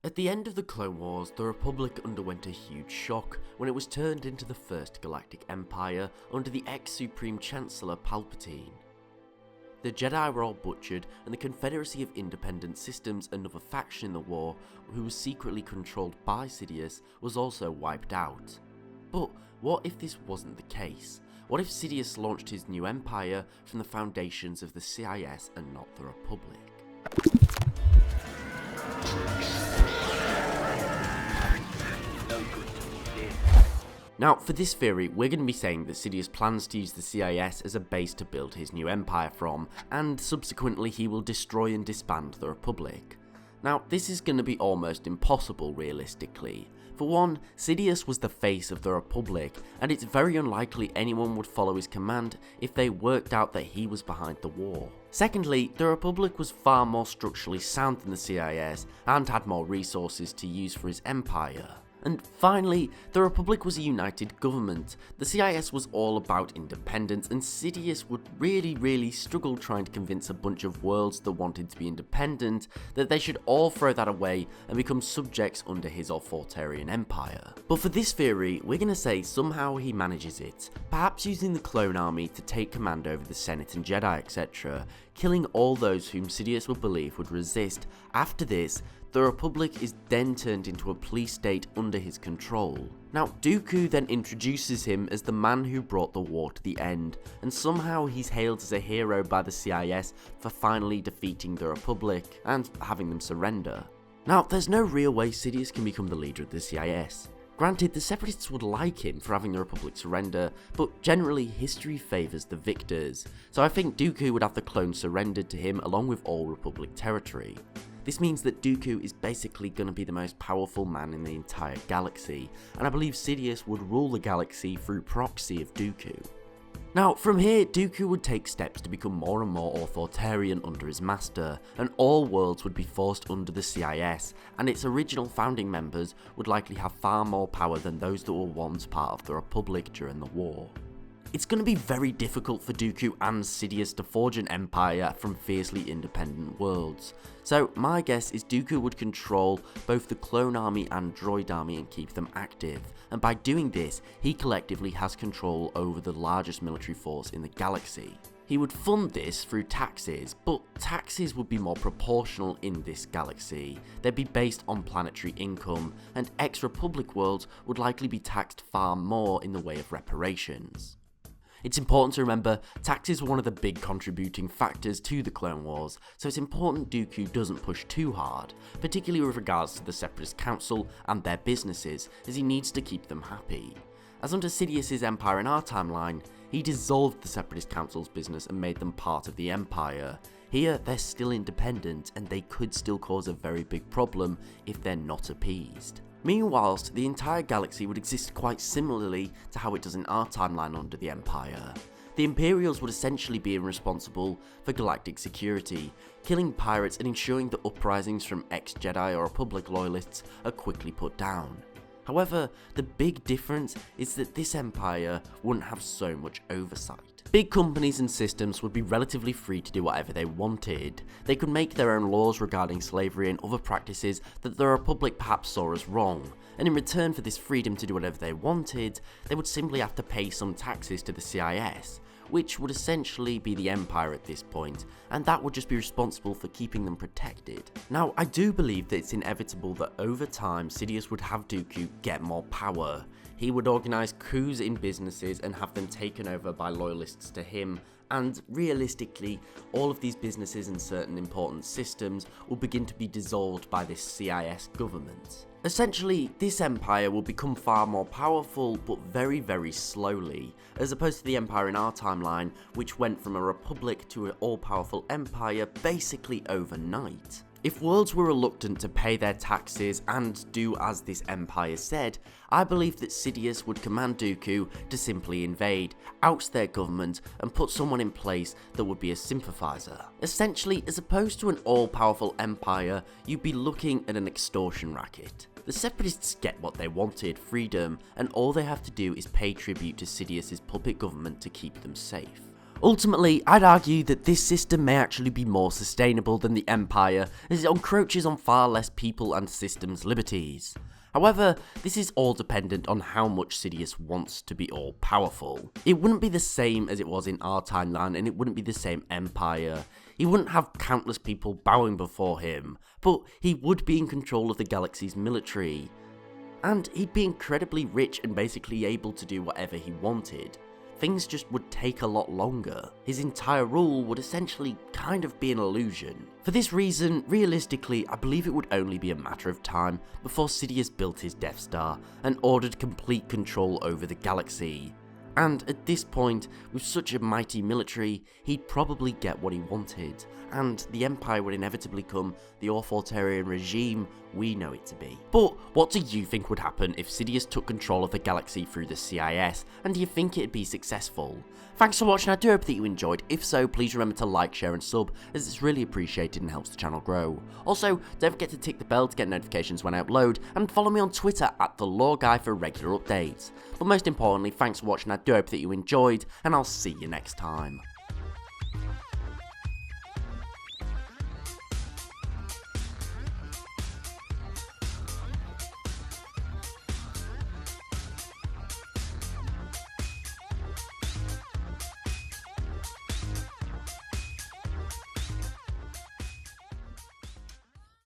At the end of the Clone Wars, the Republic underwent a huge shock when it was turned into the First Galactic Empire under the ex-Supreme Chancellor Palpatine. The Jedi were all butchered, and the Confederacy of Independent Systems, another faction in the war, who was secretly controlled by Sidious, was also wiped out. But what if this wasn't the case? What if Sidious launched his new empire from the foundations of the CIS and not the Republic? Now, for this theory, we're going to be saying that Sidious plans to use the CIS as a base to build his new empire from, and subsequently he will destroy and disband the Republic. Now, this is going to be almost impossible realistically. For one, Sidious was the face of the Republic, and it's very unlikely anyone would follow his command if they worked out that he was behind the war. Secondly, the Republic was far more structurally sound than the CIS, and had more resources to use for his empire. And finally, the Republic was a united government. The CIS was all about independence, and Sidious would really struggle trying to convince a bunch of worlds that wanted to be independent that they should all throw that away and become subjects under his authoritarian empire. But for this theory, we're going to say somehow he manages it, perhaps using the clone army to take command over the Senate and Jedi, etc., killing all those whom Sidious would believe would resist. After this, the Republic is then turned into a police state under his control. Now, Dooku then introduces him as the man who brought the war to the end, and somehow he's hailed as a hero by the CIS for finally defeating the Republic and having them surrender. Now, there's no real way Sidious can become the leader of the CIS. Granted, the separatists would like him for having the Republic surrender, but generally history favours the victors, so I think Dooku would have the clones surrendered to him along with all Republic territory. This means that Dooku is basically going to be the most powerful man in the entire galaxy, and I believe Sidious would rule the galaxy through proxy of Dooku. Now, from here, Dooku would take steps to become more and more authoritarian under his master, and all worlds would be forced under the CIS, and its original founding members would likely have far more power than those that were once part of the Republic during the war. It's going to be very difficult for Dooku and Sidious to forge an empire from fiercely independent worlds, so my guess is Dooku would control both the clone army and droid army and keep them active, and by doing this, he collectively has control over the largest military force in the galaxy. He would fund this through taxes, but taxes would be more proportional in this galaxy. They'd be based on planetary income, and ex-Republic worlds would likely be taxed far more in the way of reparations. It's important to remember, taxes were one of the big contributing factors to the Clone Wars, so it's important Dooku doesn't push too hard, particularly with regards to the Separatist Council and their businesses, as he needs to keep them happy. As under Sidious's empire in our timeline, he dissolved the Separatist Council's business and made them part of the Empire. Here, they're still independent, and they could still cause a very big problem if they're not appeased. Meanwhile, the entire galaxy would exist quite similarly to how it does in our timeline under the Empire. The Imperials would essentially be responsible for galactic security, killing pirates and ensuring that uprisings from ex-Jedi or Republic loyalists are quickly put down. However, the big difference is that this empire wouldn't have so much oversight. Big companies and systems would be relatively free to do whatever they wanted. They could make their own laws regarding slavery and other practices that the Republic perhaps saw as wrong, and in return for this freedom to do whatever they wanted, they would simply have to pay some taxes to the CIS, which would essentially be the Empire at this point, and that would just be responsible for keeping them protected. Now, I do believe that it's inevitable that over time, Sidious would have Dooku get more power. He would organise coups in businesses and have them taken over by loyalists to him, and realistically, all of these businesses and certain important systems will begin to be dissolved by this CIS government. Essentially, this empire will become far more powerful, but very slowly, as opposed to the empire in our timeline, which went from a republic to an all-powerful empire basically overnight. If worlds were reluctant to pay their taxes and do as this empire said, I believe that Sidious would command Dooku to simply invade, oust their government, and put someone in place that would be a sympathiser. Essentially, as opposed to an all-powerful empire, you'd be looking at an extortion racket. The Separatists get what they wanted, freedom, and all they have to do is pay tribute to Sidious's puppet government to keep them safe. Ultimately, I'd argue that this system may actually be more sustainable than the Empire, as it encroaches on far less people and systems' liberties. However, this is all dependent on how much Sidious wants to be all-powerful. It wouldn't be the same as it was in our timeline, and it wouldn't be the same Empire. He wouldn't have countless people bowing before him, but he would be in control of the galaxy's military. And he'd be incredibly rich and basically able to do whatever he wanted. Things just would take a lot longer. His entire rule would essentially kind of be an illusion. For this reason, realistically, I believe it would only be a matter of time before Sidious built his Death Star and ordered complete control over the galaxy. And at this point, with such a mighty military, he'd probably get what he wanted, and the Empire would inevitably become the authoritarian regime we know it to be. But what do you think would happen if Sidious took control of the galaxy through the CIS, and do you think it'd be successful? Thanks for watching, I do hope that you enjoyed. If so, please remember to like, share and sub, as it's really appreciated and helps the channel grow. Also, don't forget to tick the bell to get notifications when I upload, and follow me on Twitter at @TheLoreGuy for regular updates. But most importantly, thanks for watching, I do hope that you enjoyed, and I'll see you next time.